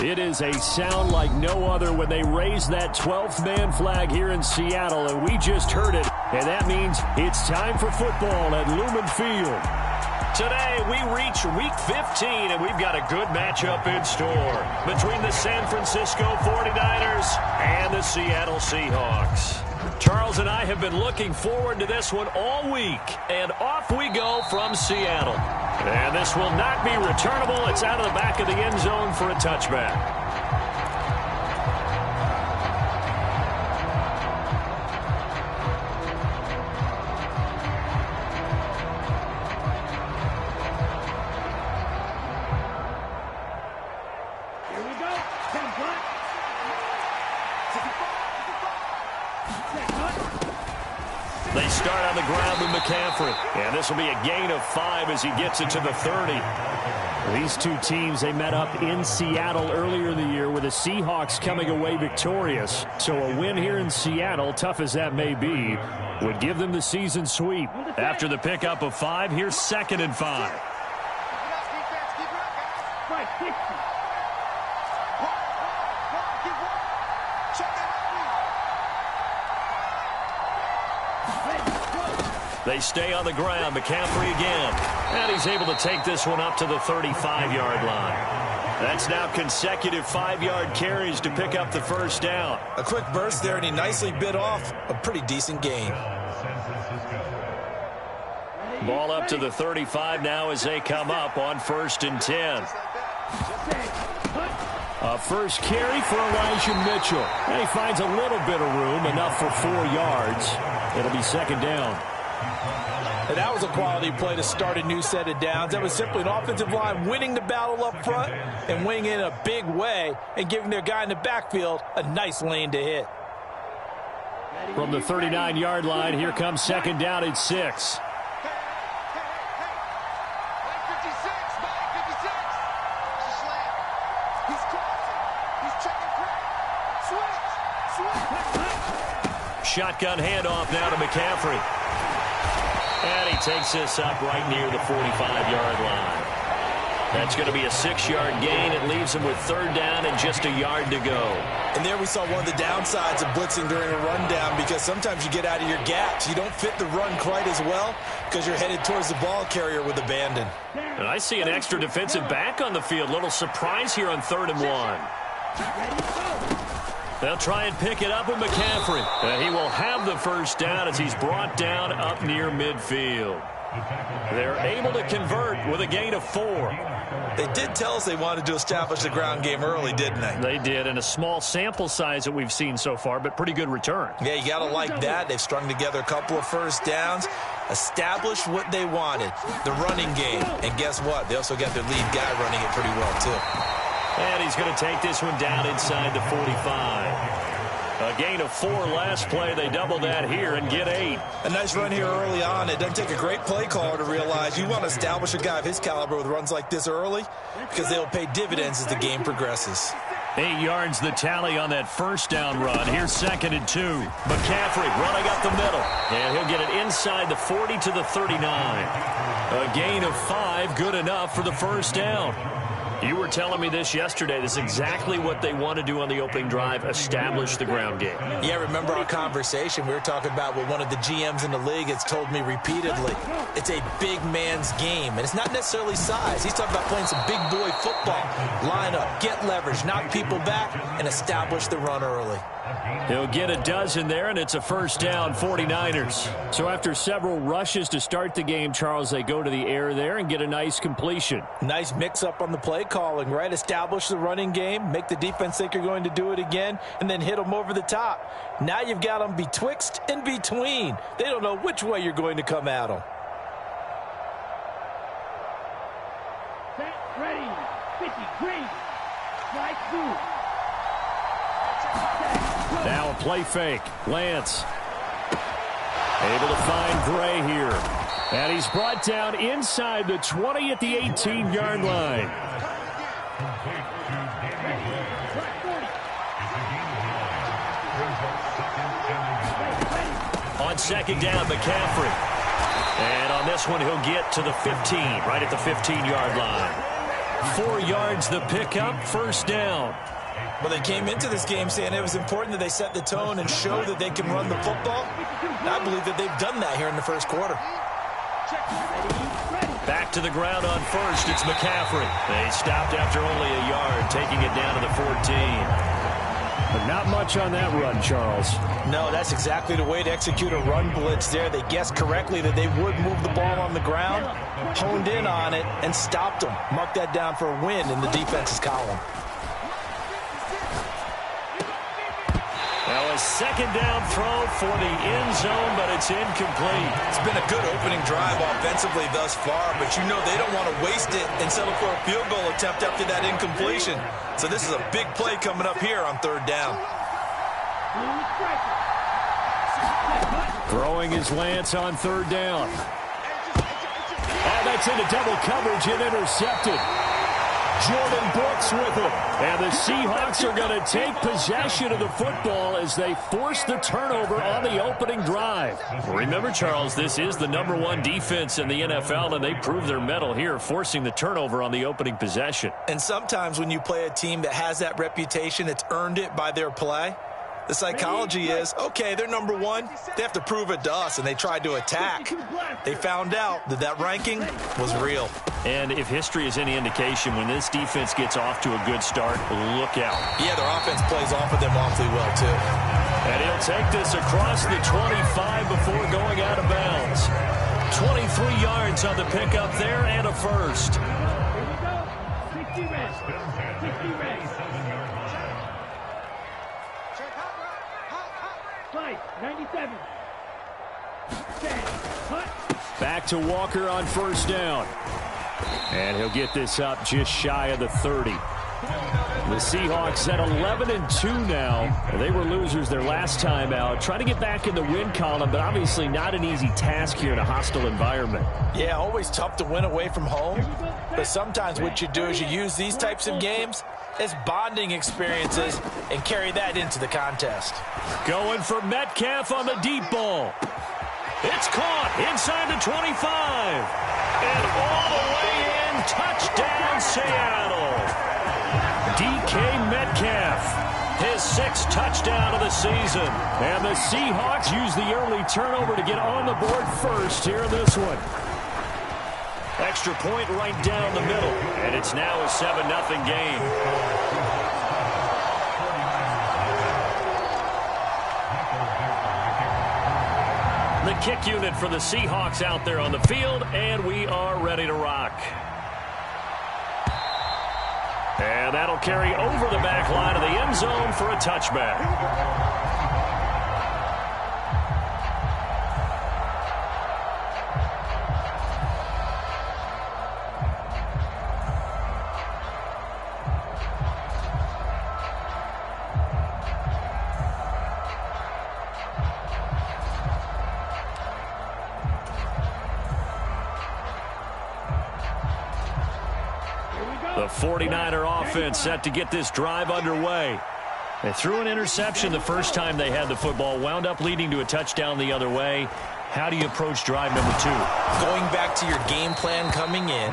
It is a sound like no other when they raise that 12th man flag here in Seattle, and we just heard it, and that means it's time for football at Lumen Field. Today, we reach Week 15, and we've got a good matchup in store between the San Francisco 49ers and the Seattle Seahawks. Charles and I have been looking forward to this one all week, and off we go from Seattle. And this will not be returnable. It's out of the back of the end zone for a touchback. They start on the ground with McCaffrey. And this will be a gain of 5 as he gets it to the 30. These two teams, they met up in Seattle earlier in the year with the Seahawks coming away victorious. So a win here in Seattle, tough as that may be, would give them the season sweep. After the pickup of 5, here's 2nd and 5. They stay on the ground. McCaffrey again. And he's able to take this one up to the 35-yard line. That's now consecutive 5-yard carries to pick up the first down. A quick burst there, and he nicely bit off a pretty decent gain. Ball up to the 35 now as they come up on 1st and 10. A first carry for Elijah Mitchell. And he finds a little bit of room, enough for 4 yards. It'll be 2nd down. And that was a quality play to start a new set of downs. That was simply an offensive line winning the battle up front and winning in a big way and giving their guy in the backfield a nice lane to hit. From the 39-yard line, here comes 2nd down at 6. Shotgun handoff now to McCaffrey. And he takes this up right near the 45-yard line. That's going to be a 6-yard gain. It leaves him with 3rd down and just a yard to go. And there we saw one of the downsides of blitzing during a rundown, because sometimes you get out of your gaps. You don't fit the run quite as well because you're headed towards the ball carrier with abandon. And I see an extra defensive back on the field. Little surprise here on 3rd and 1. They'll try and pick it up with McCaffrey. And he will have the first down as he's brought down up near midfield. They're able to convert with a gain of 4. They did tell us they wanted to establish the ground game early, didn't they? They did, and a small sample size that we've seen so far, but pretty good return. Yeah, you got to like that. They've strung together a couple of first downs, established what they wanted, the running game. And guess what? They also got their lead guy running it pretty well, too. And he's going to take this one down inside the 45. A gain of 4 last play. They double that here and get 8. A nice run here early on. It doesn't take a great play caller to realize you want to establish a guy of his caliber with runs like this early, because they'll pay dividends as the game progresses. 8 yards the tally on that first down run. Here's 2nd and 2. McCaffrey running up the middle. And he'll get it inside the 40 to the 39. A gain of 5, good enough for the first down. You were telling me this yesterday. This is exactly what they want to do on the opening drive, establish the ground game. Yeah, remember our conversation? We were talking about what one of the GMs in the league has told me repeatedly. It's a big man's game, and it's not necessarily size. He's talking about playing some big boy football. Line up, get leverage, knock people back, and establish the run early. He'll get a dozen there, and it's a first down, 49ers. So after several rushes to start the game, Charles, they go to the air there and get a nice completion. Nice mix-up on the play calling, right? Establish the running game, make the defense think you're going to do it again, and then hit them over the top. Now you've got them betwixt and between. They don't know which way you're going to come at them. Set, ready, 50, green, strike 2. Now a play fake. Lance able to find Gray here. And he's brought down inside the 20 at the 18-yard line. On 2nd down, McCaffrey. And on this one, he'll get to the 15, right at the 15-yard line. 4 yards the pickup, first down. Well, they came into this game saying it was important that they set the tone and show that they can run the football. And I believe that they've done that here in the first quarter. Back to the ground on first. It's McCaffrey. They stopped after only a yard, taking it down to the 14. But not much on that run, Charles. No, that's exactly the way to execute a run blitz there. They guessed correctly that they would move the ball on the ground, honed in on it, and stopped them. Mark that down for a win in the defense's column. Now a second down throw for the end zone, but it's incomplete. It's been a good opening drive offensively thus far, but you know they don't want to waste it and settle for a field goal attempt after that incompletion. So this is a big play coming up here on third down. Throwing is Lance on third down. And that's into double coverage and intercepted. Jordan Brooks with it. And the Seahawks are going to take possession of the football as they force the turnover on the opening drive. Remember, Charles, this is the #1 defense in the NFL, and they prove their mettle here, forcing the turnover on the opening possession. And sometimes when you play a team that has that reputation, it's earned it by their play. The psychology is, okay, they're #1. They have to prove it to us, and they tried to attack. They found out that that ranking was real. And if history is any indication, when this defense gets off to a good start, look out. Yeah, their offense plays off of them awfully well, too. And he'll take this across the 25 before going out of bounds. 23 yards on the pickup there and a first. Here we go. 60 reps. 60 reps. Flight 97. 10. Cut. Back to Walker on first down. And he'll get this up just shy of the 30. The Seahawks at 11-2 now. They were losers their last time out. Trying to get back in the win column, but obviously not an easy task here in a hostile environment. Yeah, always tough to win away from home. But sometimes what you do is you use these types of games as bonding experiences and carry that into the contest. Going for Metcalf on the deep ball. It's caught inside the 25. And all the way in, touchdown Seattle. DK Metcalf, his 6th touchdown of the season. And the Seahawks use the early turnover to get on the board first here in this one. Extra point right down the middle. And it's now a 7-0 game. The kick unit for the Seahawks out there on the field, and we are ready to rock. And that'll carry over the back line of the end zone for a touchback. The 49er offense set to get this drive underway. They threw an interception the first time they had the football, wound up leading to a touchdown the other way. How do you approach drive number 2? Going back to your game plan coming in,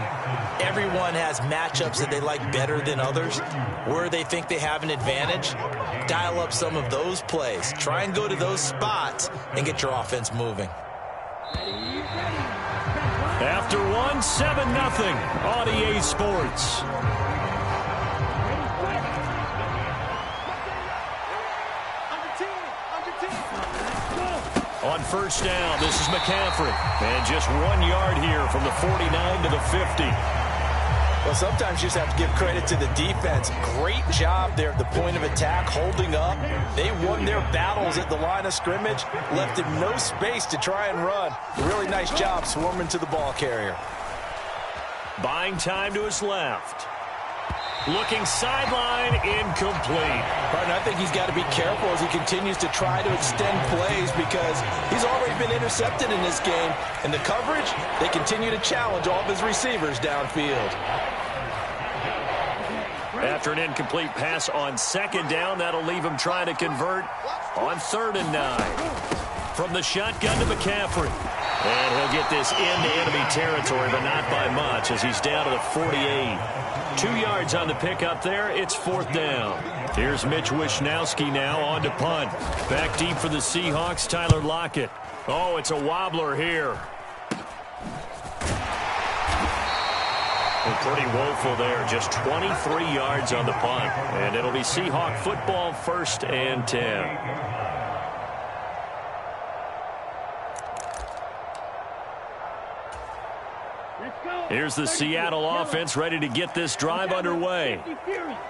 everyone has matchups that they like better than others. Where they think they have an advantage, dial up some of those plays. Try and go to those spots and get your offense moving. After one, 7-0 on EA Sports. On first down, this is McCaffrey. And just 1 yard here from the 49 to the 50. Well, sometimes you just have to give credit to the defense. Great job there at the point of attack, holding up. They won their battles at the line of scrimmage, left him no space to try and run. Really nice job swarming to the ball carrier. Buying time to his left. Looking sideline, incomplete. Partner, I think he's got to be careful as he continues to try to extend plays because he's already been intercepted in this game. And the coverage, they continue to challenge all of his receivers downfield. After an incomplete pass on second down, that'll leave him trying to convert on 3rd and 9. From the shotgun to McCaffrey. And he'll get this into enemy territory, but not by much as he's down to the 48. 2 yards on the pickup there. It's 4th down. Here's Mitch Wishnowski now on to punt. Back deep for the Seahawks, Tyler Lockett. Oh, it's a wobbler here. And pretty woeful there. Just 23 yards on the punt. And it'll be Seahawk football, 1st and 10. Here's the Seattle offense ready to get this drive underway.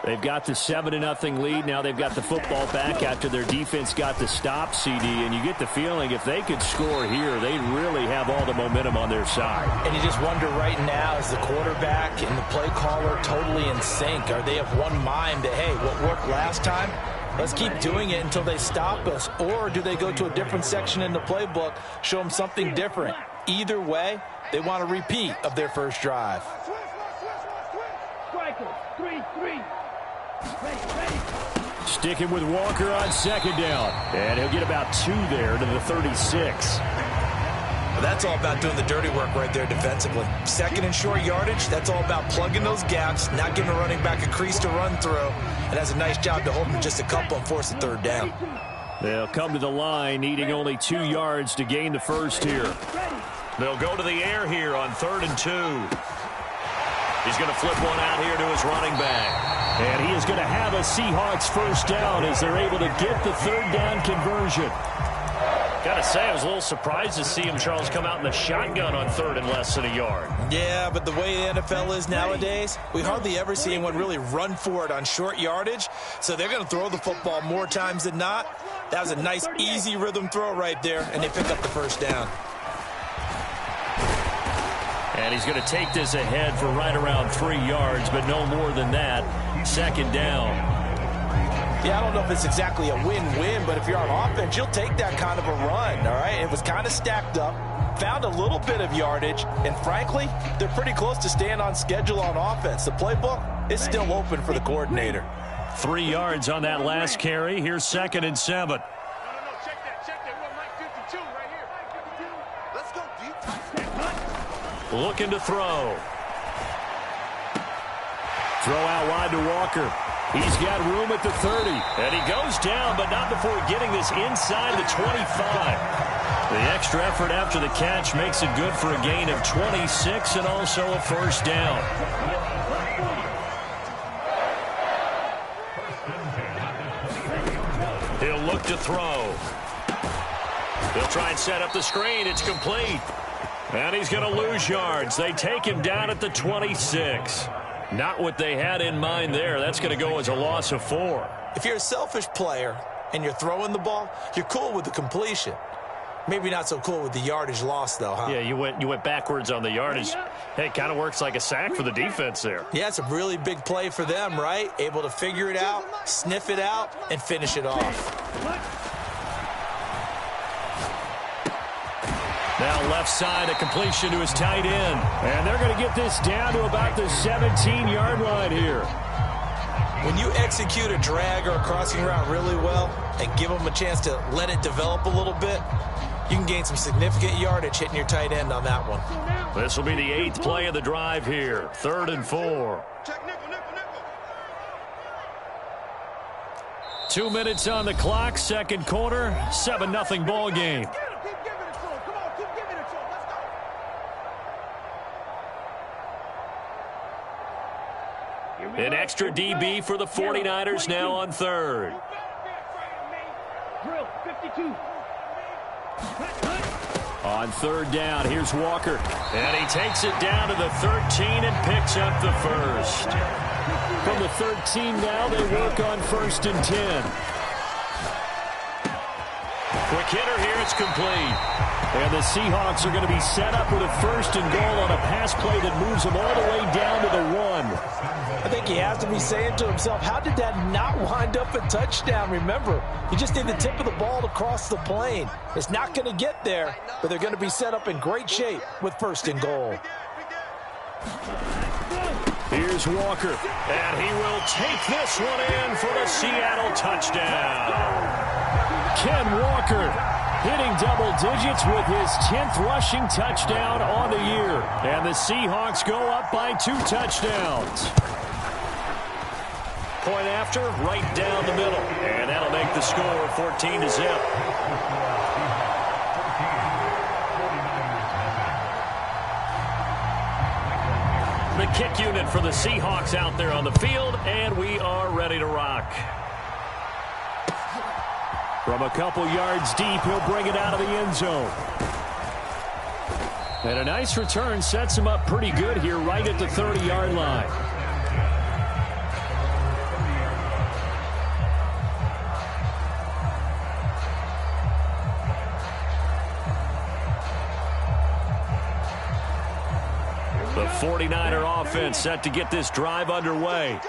They've got the 7-0 lead. Now they've got the football back after their defense got the stop, CD. And you get the feeling if they could score here, they really have all the momentum on their side. And you just wonder right now, is the quarterback and the play caller totally in sync? Are they of one mind that, hey, what worked last time? Let's keep doing it until they stop us. Or do they go to a different section in the playbook, show them something different? Either way, they want a repeat of their first drive. Sticking with Walker on 2nd down. And he'll get about 2 there to the 36. Well, that's all about doing the dirty work right there defensively. 2nd and short yardage, that's all about plugging those gaps, not giving a running back a crease to run through. And has a nice job to hold him just a couple and force the 3rd down. They'll come to the line, needing only 2 yards to gain the first here. They'll go to the air here on 3rd and 2. He's going to flip one out here to his running back. And he is going to have a Seahawks first down as they're able to get the 3rd down conversion. Got to say, I was a little surprised to see him, Charles, come out in the shotgun on 3rd and less than a yard. Yeah, but the way the NFL is nowadays, we hardly ever see anyone really run for it on short yardage. So they're going to throw the football more times than not. That was a nice, easy rhythm throw right there, and they pick up the first down. And he's going to take this ahead for right around 3 yards, but no more than that. 2nd down. Yeah, I don't know if it's exactly a win-win, but if you're on offense, you'll take that kind of a run, all right? It was kind of stacked up, found a little bit of yardage, and frankly, they're pretty close to staying on schedule on offense. The playbook is still open for the coordinator. 3 yards on that last carry. Here's 2nd and 7. Looking to throw. Throw out wide to Walker. He's got room at the 30. And he goes down, but not before getting this inside the 25. The extra effort after the catch makes it good for a gain of 26 and also a first down. He'll look to throw. He'll try and set up the screen. It's complete. And he's going to lose yards. They take him down at the 26. Not what they had in mind there. That's going to go as a loss of 4. If you're a selfish player and you're throwing the ball, you're cool with the completion. Maybe not so cool with the yardage loss, though, huh? Yeah, you went backwards on the yardage. Hey, it kind of works like a sack for the defense there. Yeah, it's a really big play for them, right? Able to figure it out, sniff it out, and finish it off. Now left side, a completion to his tight end. And they're going to get this down to about the 17-yard line here. When you execute a drag or a crossing route really well and give them a chance to let it develop a little bit, you can gain some significant yardage hitting your tight end on that one. This will be the 8th play of the drive here. 3rd and 4. 2 minutes on the clock, 2nd quarter, 7-0 ball game. An extra DB for the 49ers now on 3rd. On 3rd down, here's Walker. And he takes it down to the 13 and picks up the first. From the 13 now, they work on 1st and 10. Quick hitter here, it's complete. And the Seahawks are going to be set up with a 1st and goal on a pass play that moves them all the way down to the 1. I think he has to be saying to himself, how did that not wind up a touchdown? Remember, you just need the tip of the ball to cross the plane. It's not going to get there, but they're going to be set up in great shape with 1st and goal. Here's Walker, and he will take this one in for the Seattle touchdown. Ken Walker Hitting double digits with his 10th rushing touchdown on the year. And the Seahawks go up by 2 touchdowns. Point after, right down the middle. And that'll make the score 14-0. The kick unit for the Seahawks out there on the field, and we are ready to rock. From a couple yards deep, he'll bring it out of the end zone. And a nice return sets him up pretty good here right at the 30-yard line. The 49er offense set to get this drive underway.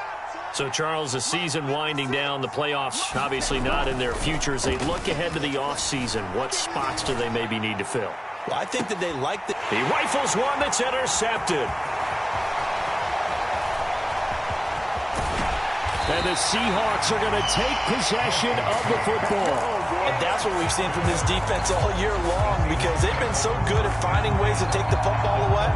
So, Charles, the season winding down, the playoffs obviously not in their future. As they look ahead to the offseason, what spots do they maybe need to fill? Well, I think that they like the... He rifles one that's intercepted. And the Seahawks are going to take possession of the football. And that's what we've seen from this defense all year long, because they've been so good at finding ways to take the football away.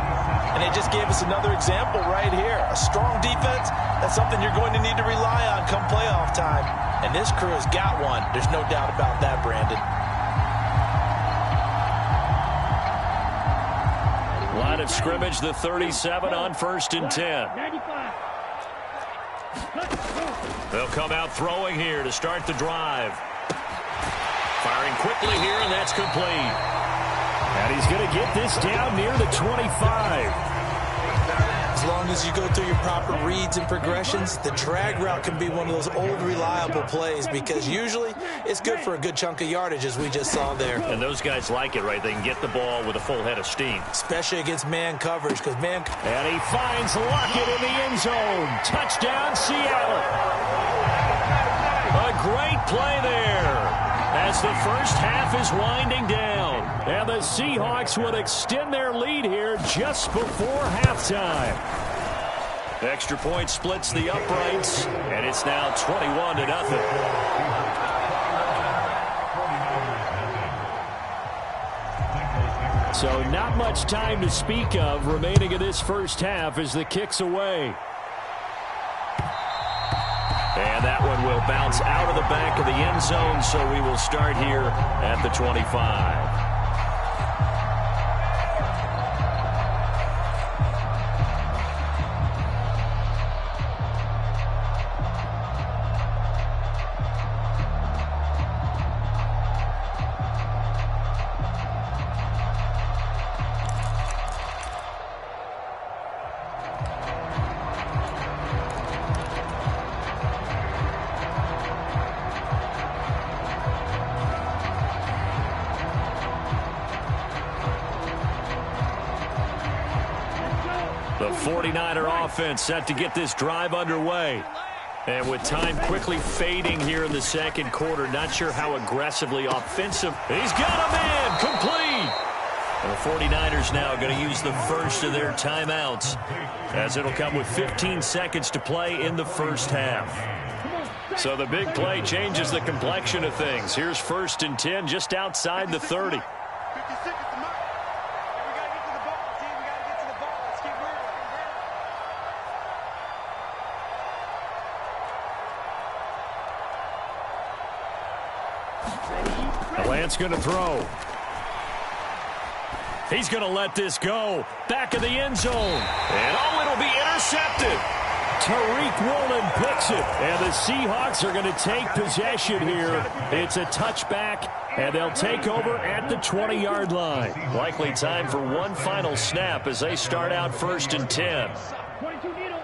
And they just gave us another example right here. A strong defense, that's something you're going to need to rely on come playoff time. And this crew has got one. There's no doubt about that, Brandon. Line of scrimmage, the 37 on 1st and 10. 95. They'll come out throwing here to start the drive. Firing quickly here, and that's complete. And he's going to get this down near the 25. As long as you go through your proper reads and progressions, the drag route can be one of those old reliable plays, because usually it's good for a good chunk of yardage, as we just saw there. And those guys like it, right? They can get the ball with a full head of steam. Especially against man coverage, because man... And he finds Lockett in the end zone. Touchdown, Seattle. A great play there as the first half is winding down. And the Seahawks would extend their lead here just before halftime. Extra point splits the uprights, and it's now 21-0. So not much time to speak of remaining in this first half as the kick's away. And that one will bounce out of the back of the end zone, so we will start here at the 25. The 49er offense set to get this drive underway. And with time quickly fading here in the second quarter, not sure how aggressively offensive. He's got a man complete. And the 49ers now going to use the first of their timeouts, as it'll come with 15 seconds to play in the first half. So the big play changes the complexion of things. Here's 1st and 10 just outside the 30. Lance going to throw. He's going to let this go. Back of the end zone. And it'll be intercepted. Tariq Woolen picks it. And the Seahawks are going to take possession here. It's a touchback, and they'll take over at the 20-yard line. Likely time for one final snap as they start out 1st and 10. 22 needle.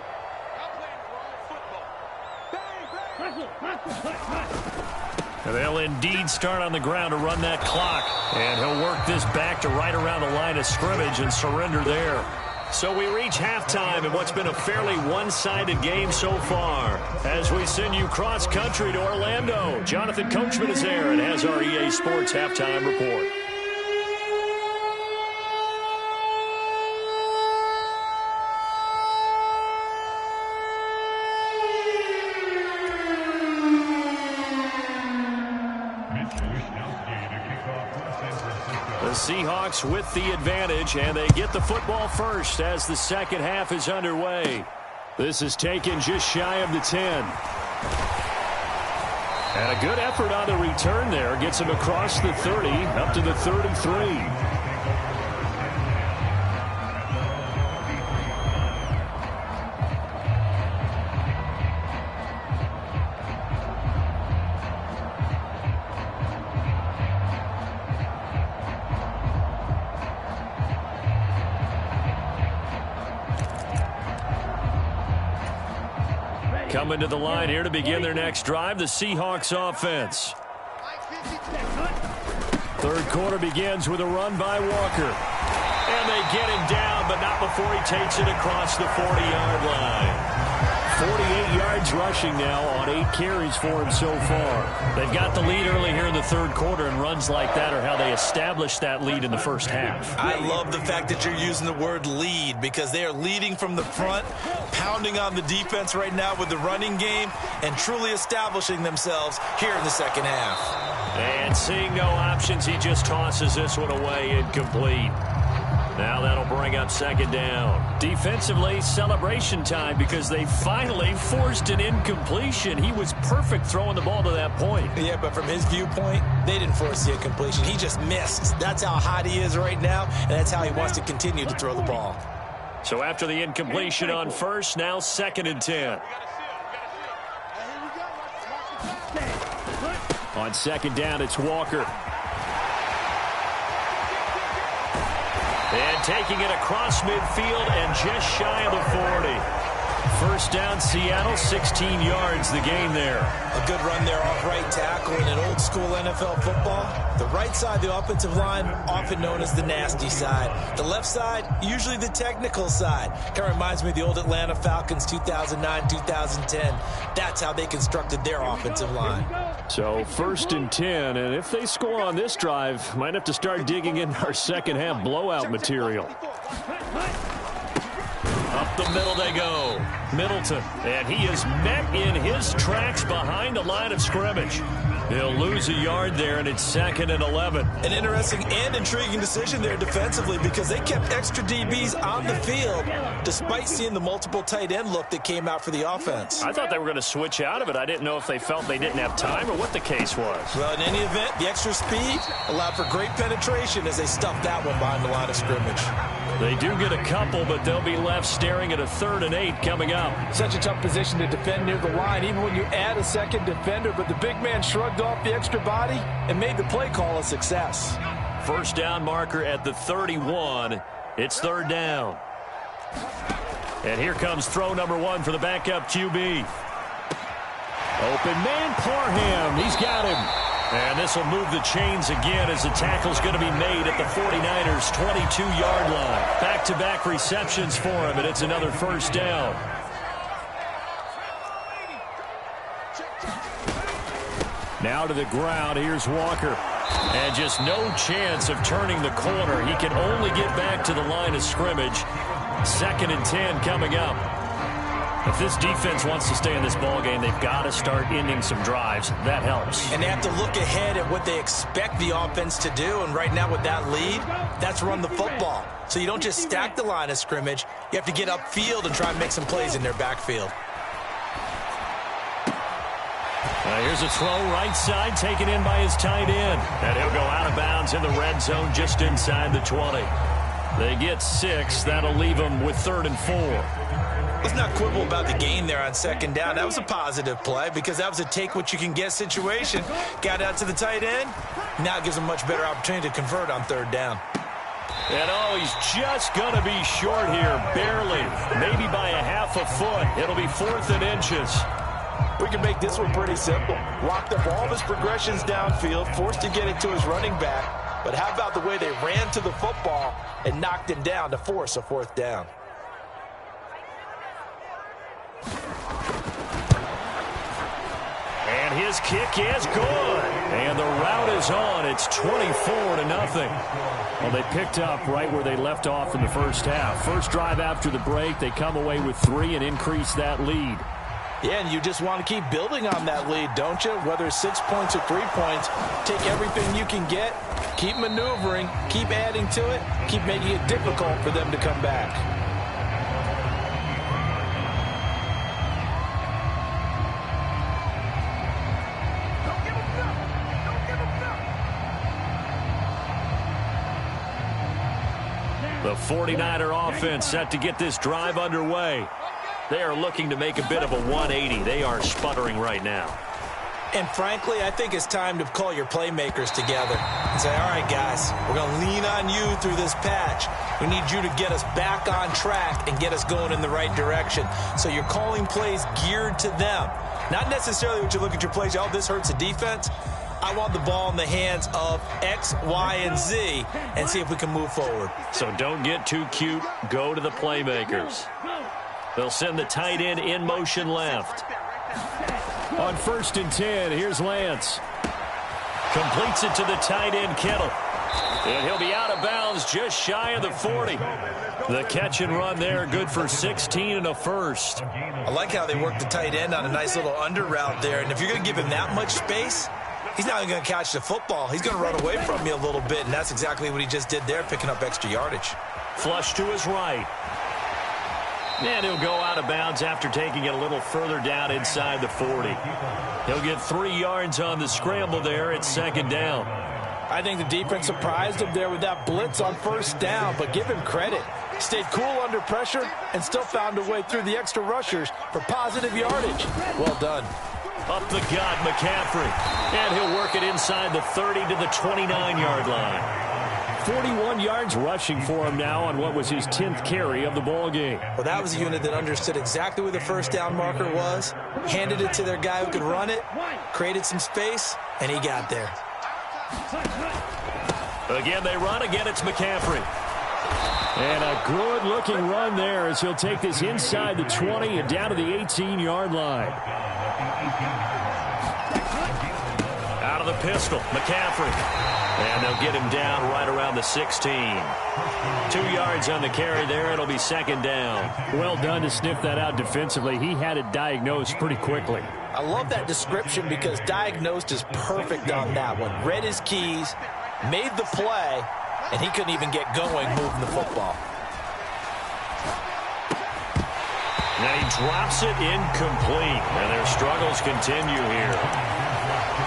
And they'll indeed start on the ground to run that clock. And he'll work this back to right around the line of scrimmage and surrender there. So we reach halftime in what's been a fairly one-sided game so far. As we send you cross-country to Orlando, Jonathan Coachman is there and has our EA Sports halftime report. The Seahawks with the advantage, and they get the football first as the second half is underway. This is taken just shy of the 10. And a good effort on the return there. Gets him across the 30, up to the 33. Coming to the line here to begin their next drive, the Seahawks offense. Third quarter begins with a run by Walker. And they get him down, but not before he takes it across the 40-yard line. 48 yards rushing now on 8 carries for him so far. They've got the lead early here in the third quarter, and runs like that are how they established that lead in the first half. I love the fact that you're using the word lead, because they are leading from the front, pounding on the defense right now with the running game, and truly establishing themselves here in the second half. And seeing no options, he just tosses this one away, incomplete. Now that'll bring up second down. Defensively, celebration time, because they finally forced an incompletion. He was perfect throwing the ball to that point. Yeah, but from his viewpoint, they didn't force the incompletion. He just missed. That's how hot he is right now, and that's how he wants to continue to throw the ball. So after the incompletion on first, now second and 10. On second down, it's Walker. And taking it across midfield and just shy of the 40. First down, Seattle, 16 yards the gain there. A good run there off right tackle in an old school NFL football. The right side of the offensive line, often known as the nasty side. The left side, usually the technical side. Kind of reminds me of the old Atlanta Falcons 2009-2010. That's how they constructed their offensive line. So first and 10, and if they score on this drive, might have to start digging in our second half blowout material. Up the middle they go. Middleton, and he is met in his tracks behind the line of scrimmage. He'll lose a yard there, and it's second and 11. An interesting and intriguing decision there defensively, because they kept extra DBs on the field despite seeing the multiple tight end look that came out for the offense. I thought they were going to switch out of it. I didn't know if they felt they didn't have time or what the case was. Well, in any event, the extra speed allowed for great penetration as they stuffed that one behind the line of scrimmage. They do get a couple, but they'll be left staring at a 3rd and 8 coming up. Such a tough position to defend near the line, even when you add a second defender, but the big man shrugged off the extra body and made the play call a success. First down marker at the 31. It's 3rd down. And here comes throw number 1 for the backup QB. Open man, Parham. He's got him. And this will move the chains again as the tackle's going to be made at the 49ers' 22-yard line. Back-to-back receptions for him, and it's another first down. Now to the ground. Here's Walker. And just no chance of turning the corner. He can only get back to the line of scrimmage. 2nd and 10 coming up. If this defense wants to stay in this ballgame, they've got to start ending some drives. That helps. And they have to look ahead at what they expect the offense to do. And right now with that lead, that's run the football. So you don't just stack the line of scrimmage. You have to get upfield and try and make some plays in their backfield. Here's a throw right side taken in by his tight end. And he'll go out of bounds in the red zone just inside the 20. They get 6. That'll leave them with 3rd and 4. Let's not quibble about the gain there on second down. That was a positive play because that was a take-what-you-can-get situation. Got out to the tight end. Now it gives him a much better opportunity to convert on 3rd down. And, he's just going to be short here, barely. Maybe by a half a foot. It'll be 4th and inches. We can make this one pretty simple. Locked up all of his progressions downfield, forced to get it to his running back. But how about the way they ran to the football and knocked him down to force a 4th down? And his kick is good. And the route is on. It's 24-0. Well, they picked up right where they left off in the first half. First drive after the break, they come away with 3 and increase that lead. Yeah, and you just want to keep building on that lead, don't you? Whether it's 6 points or 3 points, take everything you can get, keep maneuvering, keep adding to it, keep making it difficult for them to come back. The 49er offense set to get this drive underway. They are looking to make a bit of a 180. They are sputtering right now. And frankly, I think it's time to call your playmakers together and say, all right, guys, we're going to lean on you through this patch. We need you to get us back on track and get us going in the right direction. So you're calling plays geared to them. Not necessarily what you look at your plays, oh, this hurts the defense. I want the ball in the hands of X, Y, and Z and see if we can move forward. So don't get too cute. Go to the playmakers. They'll send the tight end in motion left. On 1st and 10, here's Lance. Completes it to the tight end, Kittle. And he'll be out of bounds just shy of the 40. The catch and run there, good for 16 and a first. I like how they work the tight end on a nice little under route there. And if you're going to give him that much space, he's not even going to catch the football. He's going to run away from you a little bit, and that's exactly what he just did there, picking up extra yardage. Flush to his right. And he'll go out of bounds after taking it a little further down inside the 40. He'll get 3 yards on the scramble there at 2nd down. I think the defense surprised him there with that blitz on 1st down, but give him credit. Stayed cool under pressure and still found a way through the extra rushers for positive yardage. Well done. Up the gut, McCaffrey. And he'll work it inside the 30 to the 29-yard line. 41 yards rushing for him now on what was his 10th carry of the ball game. Well, that was a unit that understood exactly where the 1st down marker was, handed it to their guy who could run it, created some space, and he got there. Again, they run. Again, it's McCaffrey. And a good-looking run there as he'll take this inside the 20 and down to the 18-yard line. Out of the pistol, McCaffrey. And they'll get him down right around the 16. 2 yards on the carry there. It'll be 2nd down. Well done to sniff that out defensively. He had it diagnosed pretty quickly. I love that description because diagnosed is perfect on that one. Read his keys, made the play, and he couldn't even get going moving the football. Now he drops it incomplete. And their struggles continue here.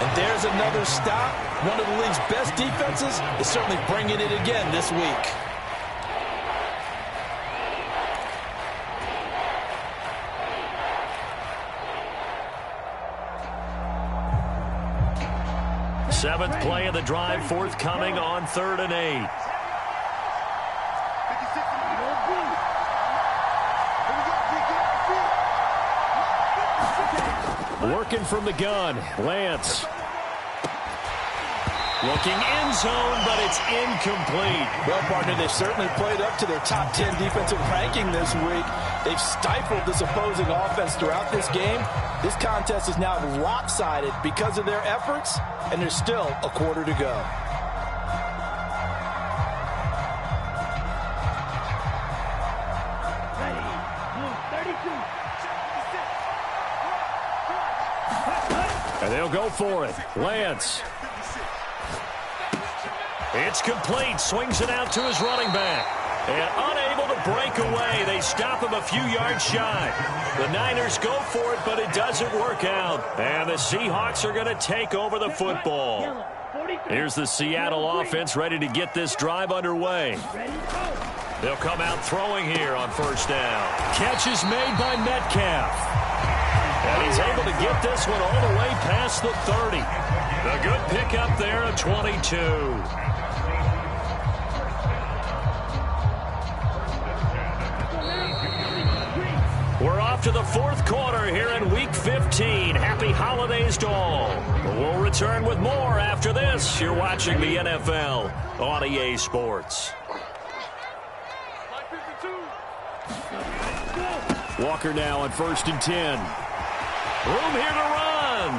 And there's another stop. One of the league's best defenses is certainly bringing it again this week. Seventh play of the drive forthcoming on 3rd and 8. Working from the gun, Lance. Looking end zone, but it's incomplete. Well, partner, they've certainly played up to their top 10 defensive ranking this week. They've stifled this opposing offense throughout this game. This contest is now lopsided because of their efforts, and there's still a quarter to go. And they'll go for it. Lance. It's complete. Swings it out to his running back. And unable to break away. They stop him a few yards shy. The Niners go for it, but it doesn't work out. And the Seahawks are going to take over the football. Here's the Seattle offense ready to get this drive underway. They'll come out throwing here on 1st down. Catch is made by Metcalf. And he's able to get this one all the way past the 30. A good pickup there at 22. We're off to the 4th quarter here in Week 15. Happy holidays to all. We'll return with more after this. You're watching the NFL on EA Sports. Walker now on 1st and 10. Room here to run.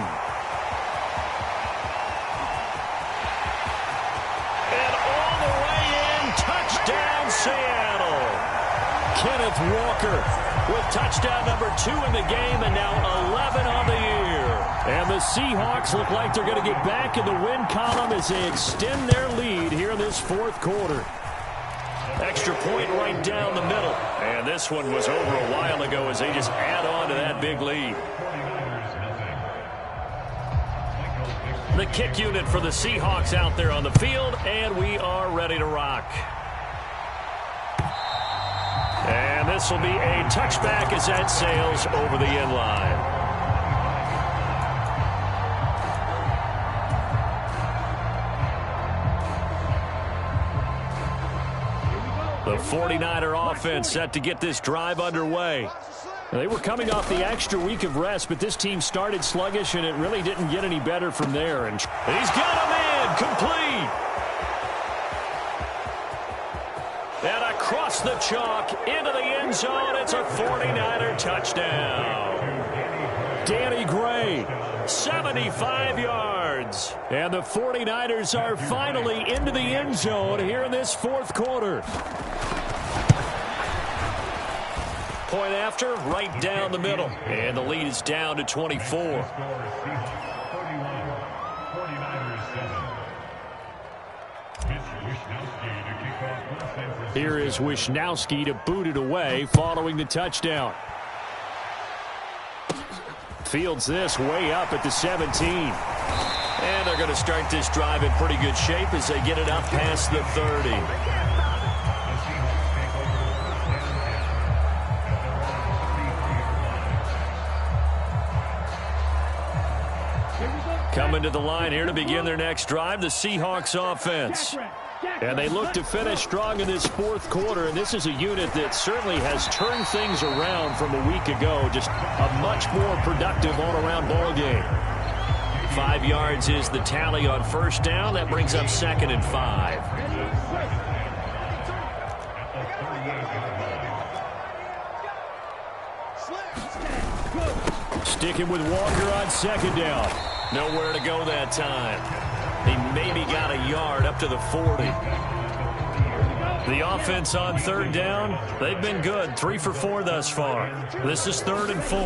And all the way in. Touchdown, Seattle. Kenneth Walker with touchdown number 2 in the game and now 11 on the year. And the Seahawks look like they're going to get back in the win column as they extend their lead here in this fourth quarter. Extra point right down the middle. And this one was over a while ago as they just add on to that big lead. The kick unit for the Seahawks out there on the field, and we are ready to rock. And this will be a touchback as that sails over the end line. The 49er offense set to get this drive underway. They were coming off the extra week of rest, but this team started sluggish, and it really didn't get any better from there. And he's got him in, complete. And across the chalk, into the end zone, it's a 49er touchdown. Danny Gray, 75 yards. And the 49ers are finally into the end zone here in this fourth quarter. Point after, right down the middle. And the lead is down to 24. Here is Wisnowski to boot it away following the touchdown. Fields this way up at the 17. And they're going to start this drive in pretty good shape as they get it up past the 30. Coming to the line here to begin their next drive, the Seahawks offense. And they look to finish strong in this fourth quarter, and this is a unit that certainly has turned things around from a week ago. Just a much more productive all-around ball game. 5 yards is the tally on first down. That brings up 2nd and 5. Sticking with Walker on 2nd down. Nowhere to go that time. He maybe got a yard up to the 40. The offense on 3rd down, they've been good. 3 for 4 thus far. This is 3rd and 4.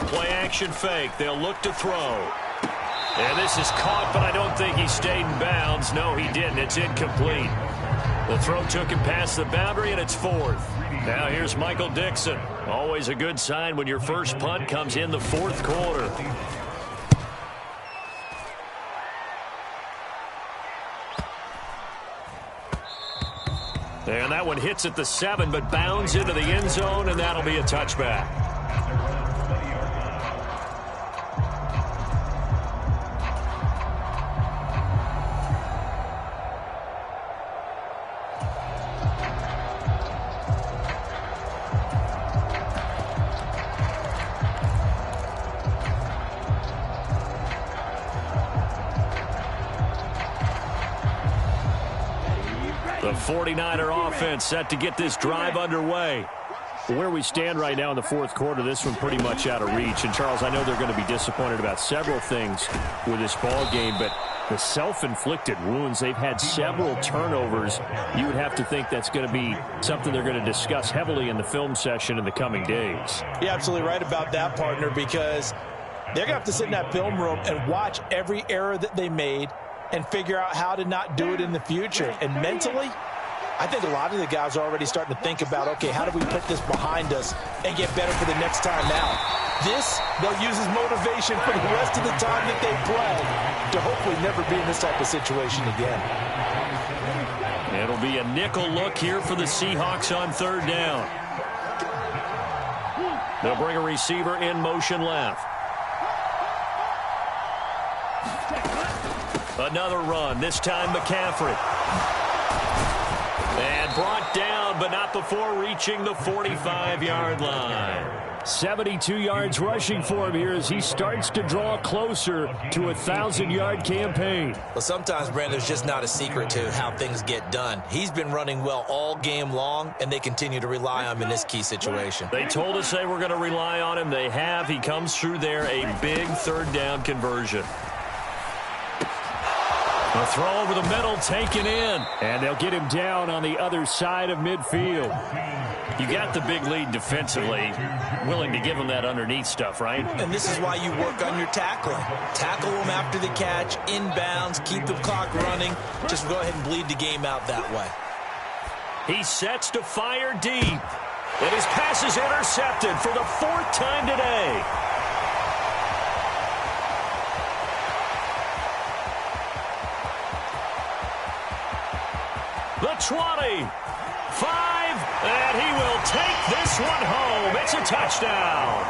A play-action fake. They'll look to throw. And this is caught, but I don't think he stayed in bounds. No, he didn't. It's incomplete. The throw took him past the boundary, and it's 4th. Now here's Michael Dixon. Always a good sign when your first punt comes in the 4th quarter. And that one hits at the 7, but bounds into the end zone, and that'll be a touchback. The 49er offense set to get this drive underway. Where we stand right now in the fourth quarter, this one pretty much out of reach. And, Charles, I know they're going to be disappointed about several things with this ball game, but the self-inflicted wounds, they've had several turnovers. You would have to think that's going to be something they're going to discuss heavily in the film session in the coming days. You're absolutely right about that, partner, because they're going to have to sit in that film room and watch every error that they made and figure out how to not do it in the future. And mentally, I think a lot of the guys are already starting to think about, okay, how do we put this behind us and get better for the next time out? This, they'll use as motivation for the rest of the time that they play to hopefully never be in this type of situation again. It'll be a nickel look here for the Seahawks on 3rd down. They'll bring a receiver in motion left. Another run, this time McCaffrey. And brought down, but not before reaching the 45-yard line. 72 yards rushing for him here as he starts to draw closer to a 1,000-yard campaign. Well, sometimes, Brandon, there's just not a secret to how things get done. He's been running well all game long, and they continue to rely on him in this key situation. They told us they were going to rely on him. They have. He comes through there, a big 3rd down conversion. A throw over the middle taken in. And they'll get him down on the other side of midfield. You got the big lead defensively. Willing to give him that underneath stuff, right? And this is why you work on your tackling. Tackle him after the catch, inbounds, keep the clock running. Just go ahead and bleed the game out that way. He sets to fire deep. And his pass is intercepted for the 4th time today. The 20, 5, and he will take this one home. It's a touchdown.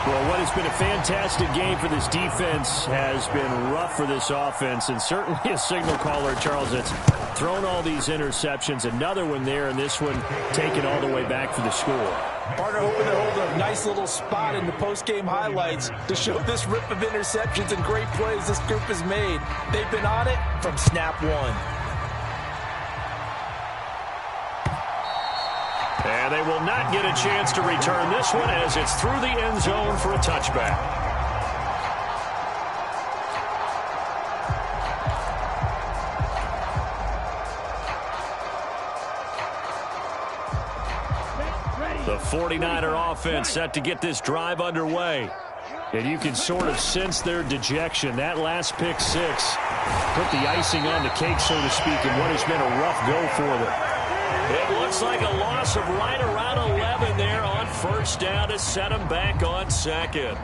Well, what has been a fantastic game for this defense has been rough for this offense, and certainly a signal caller, Charles, that's thrown all these interceptions. Another one there, and this one taken all the way back for the score. Partner hoping to hold a nice little spot in the post-game highlights to show this rip of interceptions and great plays this group has made. They've been on it from snap one. And they will not get a chance to return this one as it's through the end zone for a touchback. The 49er offense set to get this drive underway. And you can sort of sense their dejection. That last pick six put the icing on the cake, so to speak, in what has been a rough go for them. It looks like a loss of right around 11 there on first down to set him back on second.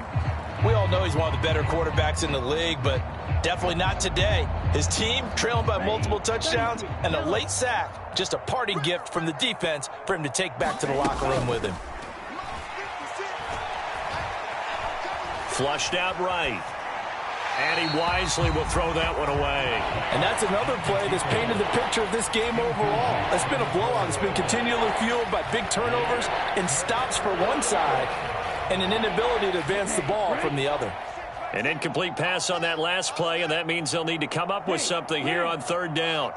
We all know he's one of the better quarterbacks in the league, but definitely not today. His team trailing by multiple touchdowns and a late sack. Just a parting gift from the defense for him to take back to the locker room with him. Flushed out right. And he wisely will throw that one away. And that's another play that's painted the picture of this game overall. It's been a blowout. It's been continually fueled by big turnovers and stops for one side and an inability to advance the ball from the other. An incomplete pass on that last play, and that means they'll need to come up with something here on third down.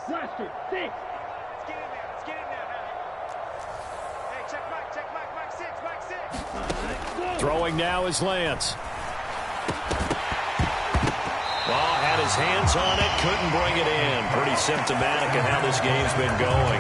Throwing now is Lance. Well, had his hands on it, couldn't bring it in. Pretty symptomatic of how this game's been going.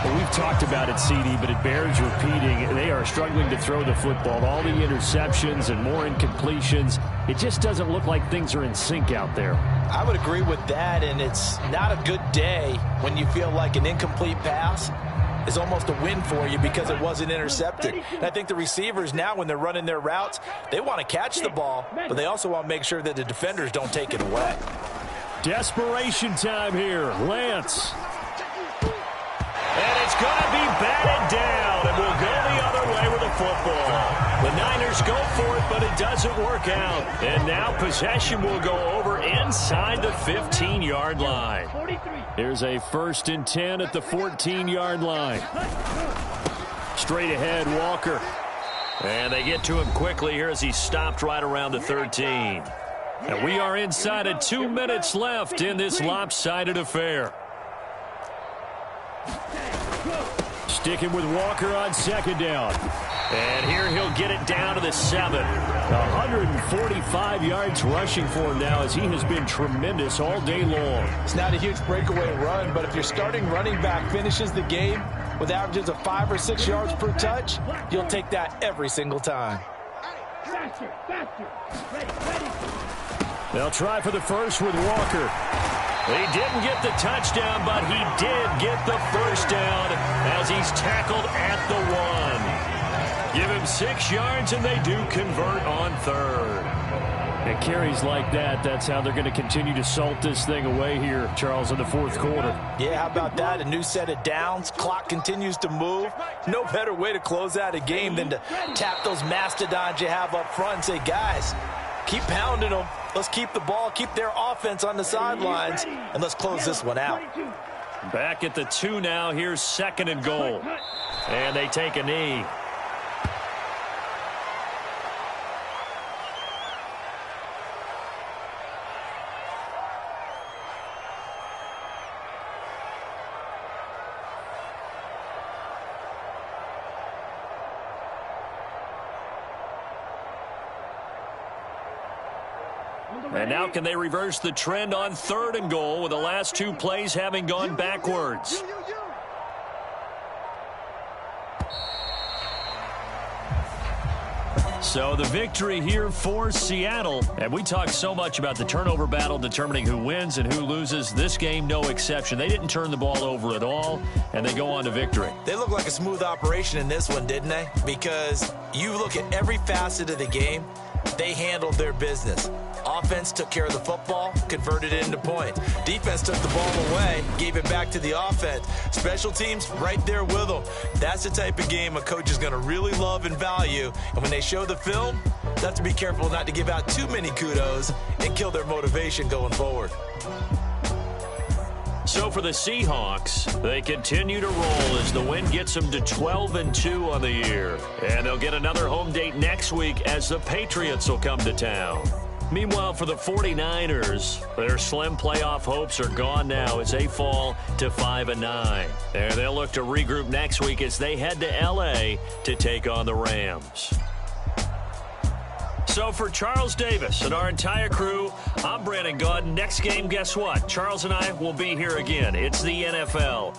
Well, we've talked about it, CD, but it bears repeating. They are struggling to throw the football. All the interceptions and more incompletions. It just doesn't look like things are in sync out there. I would agree with that, and it's not a good day when you feel like an incomplete pass is almost a win for you because it wasn't intercepted. And I think the receivers now, when they're running their routes, they want to catch the ball, but they also want to make sure that the defenders don't take it away. Desperation time here. Lance. And it's going to be batted down, and we'll go the other way with the football. The Niners go for it, but it doesn't work out. And now possession will go over inside the 15-yard line. Here's a 1st and 10 at the 14-yard line. Straight ahead, Walker. And they get to him quickly here as he stopped right around the 13. And we are inside of 2 minutes left in this lopsided affair. Sticking with Walker on second down. And here he'll get it down to the 7. 145 yards rushing for him now as he has been tremendous all day long. It's not a huge breakaway run, but if your starting running back finishes the game with averages of 5 or 6 yards per touch, you'll take that every single time. They'll try for the first with Walker. He didn't get the touchdown, but he did get the first down as he's tackled at the 1. Give him 6 yards, and they do convert on third. And carries like that, that's how they're going to continue to salt this thing away here, Charles, in the fourth quarter. Yeah, how about that? A new set of downs. Clock continues to move. No better way to close out a game than to tap those mastodons you have up front and say, guys, keep pounding them. Let's keep the ball, keep their offense on the sidelines, and let's close this one out. Back at the 2 now. Here's 2nd and goal. And they take a knee. And now can they reverse the trend on 3rd and goal with the last 2 plays having gone backwards? So the victory here for Seattle. And we talked so much about the turnover battle determining who wins and who loses. This game, no exception. They didn't turn the ball over at all, and they go on to victory. They look like a smooth operation in this one, didn't they? Because you look at every facet of the game, they handled their business. Offense took care of the football, converted it into points. Defense took the ball away, gave it back to the offense. Special teams right there with them. That's the type of game a coach is going to really love and value. And when they show the film, they have to be careful not to give out too many kudos and kill their motivation going forward. So for the Seahawks, they continue to roll as the win gets them to 12-2 on the year. And they'll get another home date next week as the Patriots will come to town. Meanwhile, for the 49ers, their slim playoff hopes are gone now as they fall to 5-9. And they'll look to regroup next week as they head to L.A. to take on the Rams. So for Charles Davis and our entire crew, I'm Brandon Gaudin. Next game, guess what? Charles and I will be here again. It's the NFL.